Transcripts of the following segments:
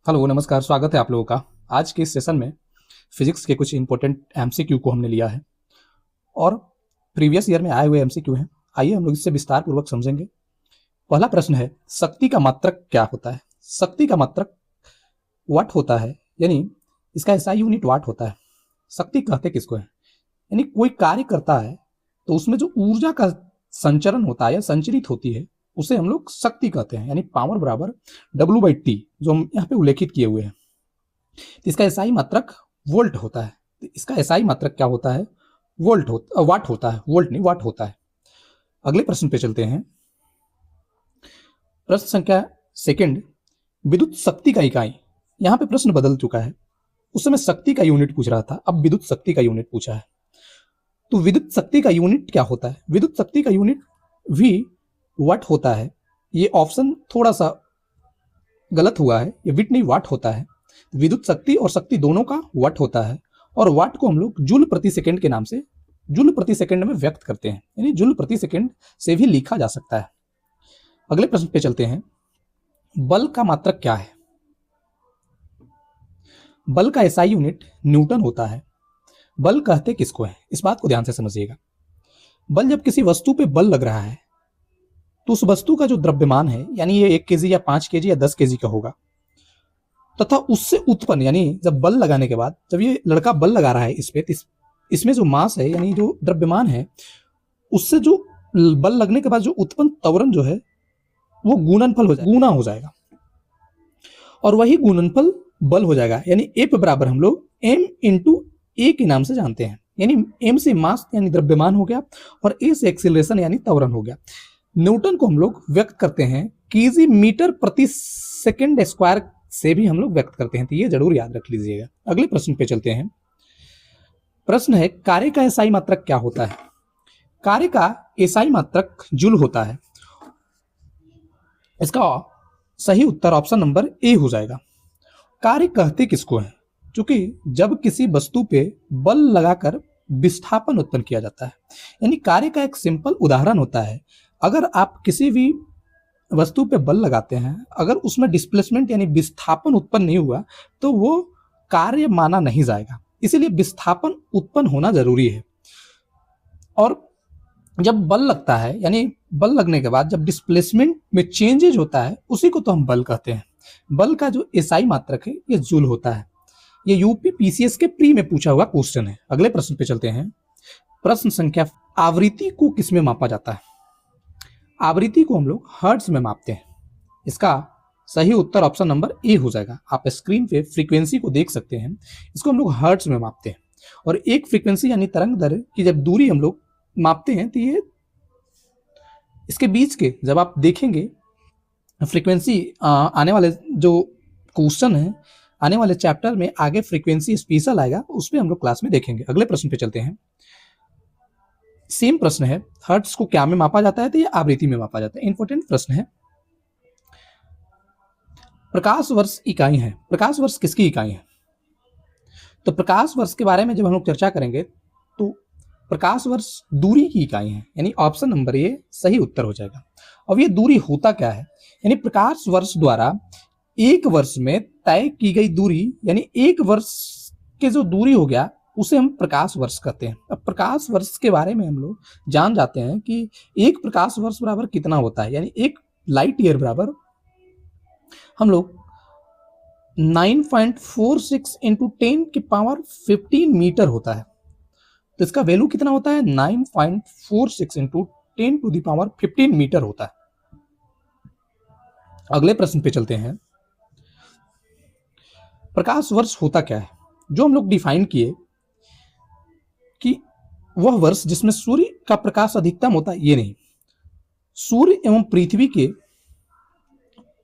Hello नमस्कार, स्वागत है आप लोगों का। आज के इस सेशन में फिजिक्स के कुछ इंपॉर्टेंट एमसीक्यू को हमने लिया है और प्रीवियस ईयर में आए हुए एमसीक्यू हैं। आइए हम लोग इससे विस्तार पूर्वक समझेंगे। पहला प्रश्न है, शक्ति का मात्रक क्या होता है? शक्ति का मात्रक वाट होता है, यानी इसका एसआई यूनिट वाट होता है। शक्ति कहते किसको है? यानी कोई कार्य करता है तो उसमें जो ऊर्जा का संचरण होता है या संचरित होती है उसे हम लोग शक्ति कहते हैं, यानी पावर बराबर W/T, जो हम यहाँ पे उल्लेखित किए हुए हैं। तो इसका एसआई मात्रक वोल्ट होता है। तो इसका एसआई मात्रक क्या होता है? वाट होता है, वोल्ट नहीं, वाट होता है। अगले प्रश्न पे चलते हैं। प्रश्न संख्या सेकंड, विद्युत शक्ति का इकाई। यहाँ पे प्रश्न बदल चुका है। उस समय शक्ति का यूनिट पूछ रहा था, अब विद्युत शक्ति का यूनिट पूछा है। तो विद्युत शक्ति का यूनिट क्या होता है? विद्युत शक्ति का यूनिट भी वाट होता है। ये ऑप्शन थोड़ा सा गलत हुआ है, ये विट नहीं वाट होता है। विद्युत शक्ति और शक्ति दोनों का वाट होता है और वाट को हम लोग जूल प्रति सेकंड के नाम से जूल प्रति सेकंड में व्यक्त करते हैं, यानी जूल प्रति सेकंड से भी लिखा जा सकता है। अगले प्रश्न पे चलते हैं। बल का मात्रक क्या है? बल का एसआई यूनिट न्यूटन होता है। बल कहते किसको है, इस बात को ध्यान से समझिएगा। बल, जब किसी वस्तु पे बल लग रहा है तो उस वस्तु का जो द्रव्यमान है, यानी ये 1 केजी या 5 केजी या 10 केजी का होगा, तथा उससे उत्पन्न, यानी जब बल लगाने के बाद जब ये लड़का बल लगा रहा है इस पे, इसमें जो मास है यानी जो द्रव्यमान है, उससे जो बल लगने के बाद जो उत्पन्न त्वरण जो है वो गुणनफल हो जाएगा, गुना हो जाएगा, और वही गुणनफल बल हो जाएगा। यानी एफ बराबर हम लोग m इंटू ए के नाम से जानते हैं। यानी m से मास यानी द्रव्यमान हो गया और a से एक्सीलरेशन यानी त्वरण हो गया। न्यूटन को हम लोग व्यक्त करते हैं केजी मीटर प्रति सेकंड स्क्वायर से भी हम लोग व्यक्त करते हैं, तो ये जरूर याद रख लीजिएगा। अगले प्रश्न पे चलते हैं। प्रश्न है, कार्य का एसआई मात्रक क्या होता है? कार्य का एसआई मात्रक जूल होता है। इसका सही उत्तर ऑप्शन नंबर ए हो जाएगा। कार्य कहते किसको है? क्योंकि जब किसी वस्तु पे बल लगाकर विस्थापन उत्पन्न किया जाता है, यानी कार्य का एक सिंपल उदाहरण होता है। अगर आप किसी भी वस्तु पे बल लगाते हैं, अगर उसमें डिस्प्लेसमेंट यानी विस्थापन उत्पन्न नहीं हुआ तो वो कार्य माना नहीं जाएगा। इसीलिए विस्थापन उत्पन्न होना जरूरी है। और जब बल लगता है, यानी बल लगने के बाद जब डिस्प्लेसमेंट में चेंजेज होता है, उसी को तो हम बल कहते हैं। बल का जो एसआई मात्रक है ये जूल होता है। ये यूपी पीसीएस के प्री में पूछा हुआ क्वेश्चन है। अगले प्रश्न पे चलते हैं। प्रश्न संख्या, आवृत्ति को किसमें मापा जाता है? आवृत्ति को हम लोग हर्ट्ज में मापते हैं। इसका सही उत्तर ऑप्शन नंबर ए हो जाएगा। आप स्क्रीन पे फ्रीक्वेंसी को देख सकते हैं, इसको हम लोग हर्ट्ज में मापते हैं। और एक फ्रीक्वेंसी यानी तरंग दर की जब दूरी हम लोग मापते हैं तो ये इसके बीच के, जब आप देखेंगे फ्रीक्वेंसी, आने वाले जो क्वेश्चन है, आने वाले चैप्टर में आगे फ्रीक्वेंसी स्पेशल आएगा, उस पर हम लोग क्लास में देखेंगे। अगले प्रश्न पे चलते हैं। सेम प्रश्न है, हर्ट्ज को क्या में मापा जाता है? तो ये आवृत्ति में मापा जाता है। इंपॉर्टेंट प्रश्न है। प्रकाश वर्ष इकाई है। प्रकाश वर्ष किसकी इकाई है? तो प्रकाश वर्ष के बारे में जब हम लोग चर्चा करेंगे तो प्रकाश वर्ष दूरी की इकाई है, यानी ऑप्शन नंबर ए सही उत्तर हो जाएगा। अब ये दूरी होता क्या है? यानी प्रकाश वर्ष द्वारा एक वर्ष में तय की गई दूरी, यानी एक वर्ष के जो दूरी हो गया उसे हम प्रकाश वर्ष कहते हैं। अब प्रकाश वर्ष के बारे में हम लोग जान जाते हैं कि एक प्रकाश वर्ष बराबर कितना होता है, यानी एक लाइट ईयर बराबर हम लोग 9.46 इंटू 10 की पावर 15 मीटर होता है। तो इसका वैल्यू कितना होता है? 9.46 into 10 to the power 15 metre होता है। अगले प्रश्न पे चलते हैं। प्रकाश वर्ष होता क्या है? जो हम लोग डिफाइन किए कि वह वर्ष जिसमें सूर्य का प्रकाश अधिकतम होता है, ये नहीं, सूर्य एवं पृथ्वी के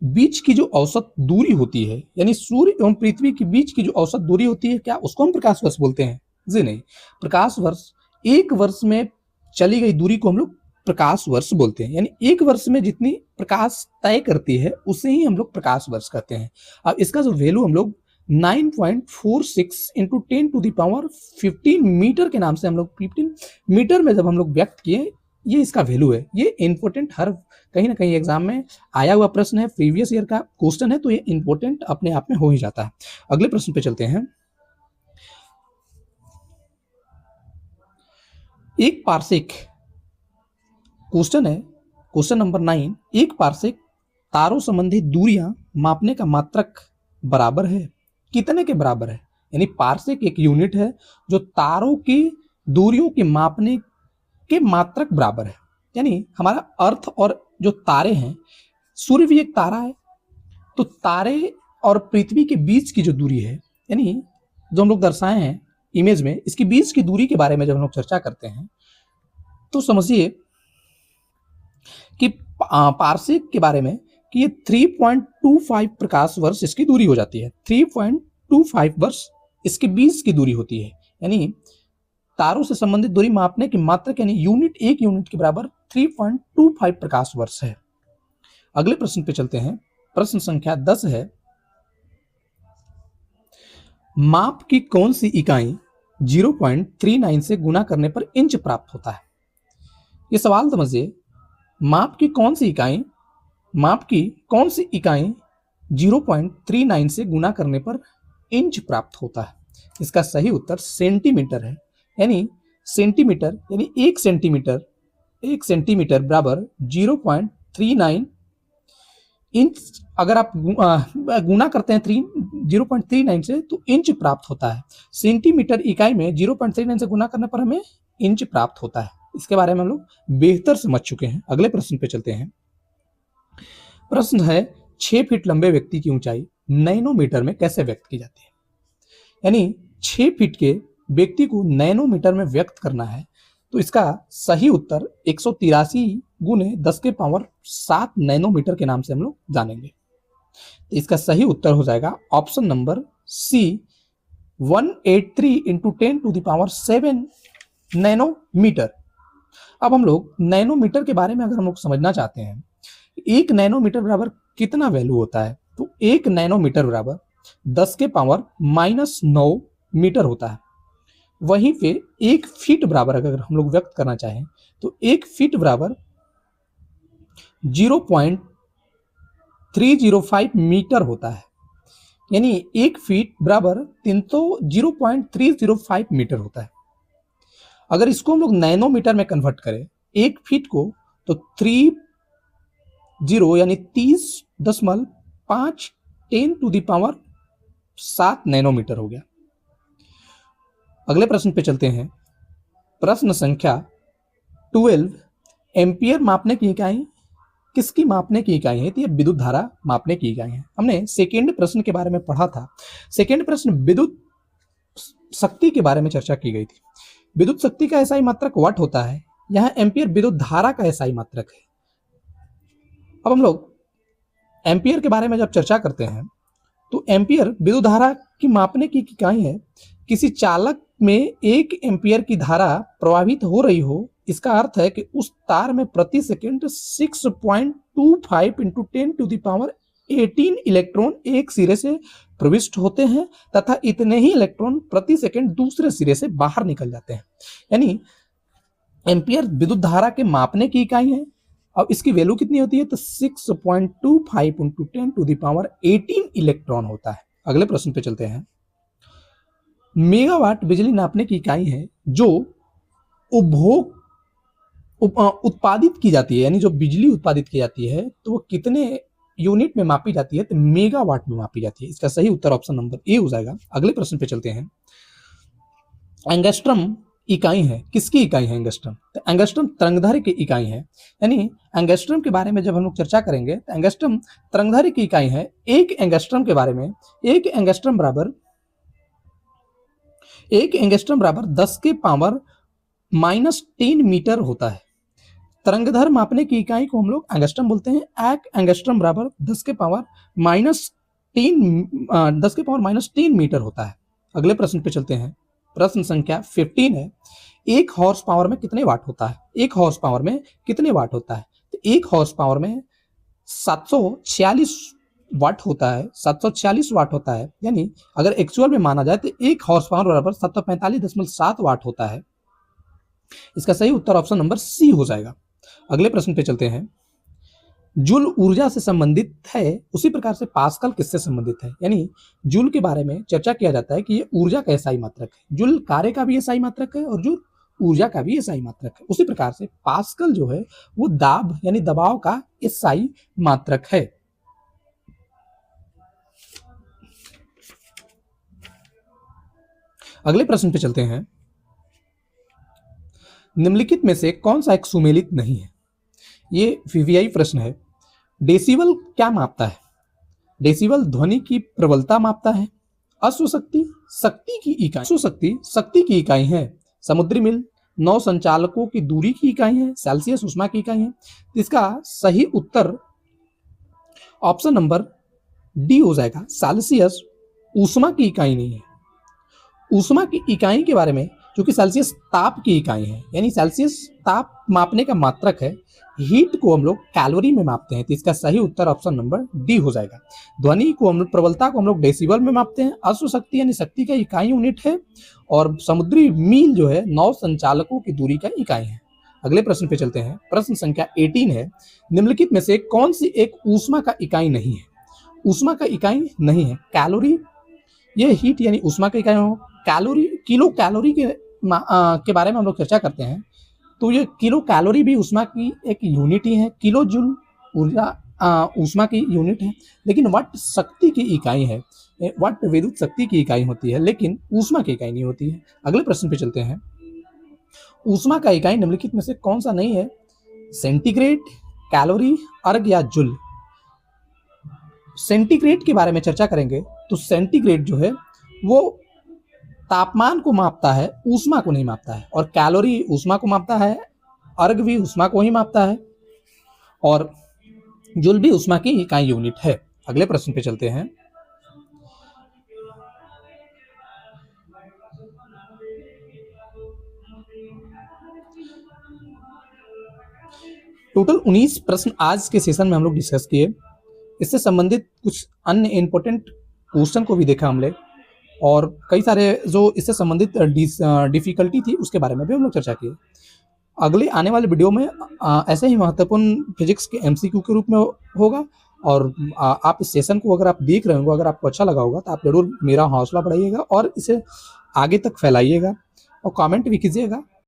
बीच की जो औसत दूरी होती है, यानी सूर्य एवं पृथ्वी के बीच की जो औसत दूरी होती है, क्या उसको हम प्रकाश वर्ष बोलते हैं? जी नहीं। प्रकाश वर्ष, एक वर्ष में चली गई दूरी को हम लोग प्रकाश वर्ष बोलते हैं। यानी एक वर्ष में जितनी प्रकाश तय करती है उसे ही हम लोग प्रकाश वर्ष कहते हैं। अब इसका जो वैल्यू हम लोग 9.46 into 10 to the power 15 metre के नाम से हम लोग 15 मीटर में जब हम लोग व्यक्त किए, ये इसका वैल्यू है। ये इंपॉर्टेंट, हर कहीं ना कहीं एग्जाम में आया हुआ प्रश्न है, प्रीवियस ईयर का क्वेश्चन है, तो ये इंपॉर्टेंट अपने आप में हो ही जाता है। अगले प्रश्न पे चलते हैं। एक पार्सेक क्वेश्चन है, क्वेश्चन नंबर 9। एक पार्सेक तारों संबंधी दूरियां मापने का मात्रक बराबर है, कितने के बराबर है? यानी पार्सेक एक यूनिट है जो तारों की दूरियों के मापने के मात्रक बराबर है। यानी हमारा अर्थ और जो तारे हैं, सूर्य भी एक तारा है, तो तारे और पृथ्वी के बीच की जो दूरी है, यानी जो हम लोग दर्शाए हैं इमेज में, इसके बीच की दूरी के बारे में जब हम लोग चर्चा करते हैं तो समझिए कि पार्सेक के बारे में कि ये 3.25 प्रकाश वर्ष इसकी दूरी हो जाती है। 3.25 वर्ष इसके बीच की दूरी होती है। यानी तारों से संबंधित दूरी मापने की मात्रक यानी यूनिट, एक यूनिट के बराबर 3.25 प्रकाश वर्ष है। अगले प्रश्न पे चलते हैं। प्रश्न संख्या 10 है, माप की कौन सी इकाई 0.39 से गुना करने पर इंच प्राप्त होता है? ये सवाल समझिए, माप की कौन सी इकाई 0.39 से गुना करने पर इंच प्राप्त होता है? इसका सही उत्तर सेंटीमीटर है। यानी सेंटीमीटर यानी 1 सेंटीमीटर बराबर 0.39 इंच। अगर आप गुना करते हैं 0.39 से तो इंच प्राप्त होता है। सेंटीमीटर इकाई में 0.39 से गुना करने पर हमें इंच प्राप्त होता है। इसके बारे में हम लोग बेहतर समझ चुके हैं। अगले प्रश्न पे चलते हैं। प्रश्न है, 6 फीट लंबे व्यक्ति की ऊंचाई नैनोमीटर में कैसे व्यक्त की जाती है? यानी 6 फीट के व्यक्ति को नैनोमीटर में व्यक्त करना है, तो इसका सही उत्तर 183 गुने 10 के पावर 7 नैनोमीटर के नाम से हम लोग जानेंगे। तो इसका सही उत्तर हो जाएगा option number C, 183 into 10 to the power 7 nanometre. अब हम लोग नैनोमीटर के बारे में अगर हम लोग समझना चाहते हैं, 1 नैनोमीटर बराबर कितना वैल्यू होता है, तो 1 नैनोमीटर बराबर 10 के पावर -9 मीटर होता है। वहीं पे 1 फीट बराबर अगर हम लोग व्यक्त करना चाहें तो 1 फीट बराबर 0.305 मीटर होता है। यानी 1 फीट बराबर 0.305 मीटर होता है। अगर इसको हम लोग नैनोमीटर में कन्वर्ट करें 1 फीट को, तो 30 यानी 30.5 10 टू द पावर 7 नैनोमीटर हो गया। अगले प्रश्न पे चलते हैं। प्रश्न संख्या 12, एम्पियर मापने की इकाई किसकी मापने की इकाई है? तो ये विद्युत धारा मापने की इकाई है। हमने सेकेंड प्रश्न के बारे में पढ़ा था। सेकेंड प्रश्न विद्युत शक्ति के बारे में चर्चा की गई थी। विद्युत शक्ति का एसआई मात्रक वाट होता है, यहाँ एम्पियर विद्युत धारा का एसआई मात्रक है। अब हम लोग एम्पियर के बारे में जब चर्चा करते हैं तो एम्पियर विद्युत धारा की मापने की इकाई है। किसी चालक में 1 एम्पियर की धारा प्रवाहित हो रही हो, इसका अर्थ है कि उस तार में प्रति second 6.25 into 10 to the power 18 electron एक सिरे से प्रविष्ट होते हैं तथा इतने ही इलेक्ट्रॉन प्रति सेकंड दूसरे सिरे से बाहर निकल जाते हैं। यानी एम्पियर विद्युत धारा के मापने की इकाई है। अब इसकी वैल्यू कितनी होती है? तो 6.25 into 10 to the power 18 electron होता है। अगले प्रश्न पे चलते हैं। मेगावाट बिजली नापने की इकाई है जो उत्पादित की जाती है, यानी जो बिजली उत्पादित की जाती है तो वो कितने यूनिट में मापी जाती है? तो मेगावाट में मापी जाती है। इसका सही उत्तर ऑप्शन नंबर ए हो जाएगा। अगले प्रश्न पे चलते हैं। एंगस्ट्रम इकाई है, किसकी इकाई है एंगस्ट्रम? तो एंगस्ट्रम तरंगदैर्घ्य की इकाई है। यानी एंगस्ट्रम के बारे में जब हम लोग चर्चा करेंगे तो एंगस्ट्रम तरंगदैर्घ्य की इकाई है। 1 एंगस्ट्रम के बारे में 1 एंगस्ट्रम बराबर 10 के पावर -10 मीटर होता है। तरंगदैर्घ्य मापने की इकाई को हम लोग एंगस्ट्रम बोलते हैं। 1 एंगस्ट्रम बराबर 10 के पावर -10 मीटर होता है। अगले प्रश्न पे चलते हैं। प्रश्न संख्या 15 है। 1 हॉर्स पावर में कितने वाट होता है? 1 हॉर्स पावर में कितने वाट होता है? तो 1 हॉर्स पावर में 746 वाट होता है। 746 वाट होता है। यानी अगर एक्चुअल में माना जाए तो 1 हॉर्स पावर बराबर 745.7 वाट होता है। इसका सही उत्तर ऑप्शन नंबर सी हो जाएगा। अगले प्रश्न पे चलते हैं। जूल ऊर्जा से संबंधित है, उसी प्रकार से पास्कल किससे संबंधित है? यानी जूल के बारे में चर्चा किया जाता है कि ये ऊर्जा का एसआई मात्रक है। जूल कार्य का भी एसआई मात्रक है और जूल ऊर्जा का भी एसआई मात्रक है। उसी प्रकार से पास्कल जो है वो दाब यानी दबाव का एसआई मात्रक है। अगले प्रश्न पे चलते हैं। निम्नलिखित में से कौन सा एक सुमेलित नहीं है? ये वीवीआई प्रश्न है। डेसिबल क्या मापता है? डेसिबल ध्वनि की प्रबलता मापता है। अश्वशक्ति शक्ति की इकाई, अश्वशक्ति शक्ति की इकाई है। समुद्री मील नौ संचालकों की दूरी की इकाई है। सेल्सियस ऊष्मा की इकाई है। इसका सही उत्तर ऑप्शन नंबर डी हो जाएगा। सेल्सियस ऊष्मा की इकाई नहीं है। ऊष्मा की इकाई के बारे में, क्योंकि सेल्सियस ताप की इकाई है, यानी सेल्सियस ताप मापने का मात्रक है। हीट को हम लोग कैलोरी में मापते हैं, तो इसका सही उत्तर ऑप्शन नंबर डी हो जाएगा। ध्वनि को हम लोग, प्रबलता को हम लोग डेसिबल में मापते हैं। अश्वशक्ति यानी शक्ति का इकाई यूनिट है और समुद्री मील जो है नौ संचालकों की दूरी का इकाई है। अगले प्रश्न पे चलते हैं। प्रश्न संख्या 18 है। निम्नलिखित में से कौन सी एक ऊष्मा का इकाई नहीं है? ऊष्मा का इकाई नहीं है। कैलोरी, ये हीट यानी ऊष्मा का इकाई हो। कैलोरी, किलो कैलोरी के बारे में हम लोग चर्चा करते हैं, तो ये किलो कैलोरी भी ऊष्मा की एक यूनिट ही है। किलो जूल ऊर्जा ऊष्मा की यूनिट है, लेकिन वाट शक्ति की इकाई है। वाट विद्युत शक्ति की इकाई होती है, लेकिन ऊष्मा की इकाई नहीं होती है। अगले प्रश्न पे चलते हैं। ऊष्मा का इकाई निम्नलिखित में से कौन सा नहीं है? सेंटीग्रेड, कैलोरी, अर्ग या जूल? सेंटीग्रेड के बारे में चर्चा करेंगे तो सेंटीग्रेड जो है वो तापमान को मापता है, ऊष्मा को नहीं मापता है। और कैलोरी ऊष्मा को मापता है, अर्ग भी ऊष्मा को ही मापता है और जूल भी ऊष्मा की इकाई यूनिट है। अगले प्रश्न पे चलते हैं। टोटल 19 प्रश्न आज के सेशन में हम लोग डिस्कस किए। इससे संबंधित कुछ अन्य इंपॉर्टेंट क्वेश्चन को भी देखा हमने और कई सारे जो इससे संबंधित डिफिकल्टी थी उसके बारे में भी हम लोग चर्चा किए। अगले आने वाले वीडियो में ऐसे ही महत्वपूर्ण फिजिक्स के एमसीक्यू के रूप में होगा और आप इस सेशन को अगर आप देख रहे होंगे, अगर आपको अच्छा लगा होगा तो आप जरूर मेरा हौसला बढ़ाइएगा और इसे आगे तक फैलाइएगा और कमेंट भी कीजिएगा।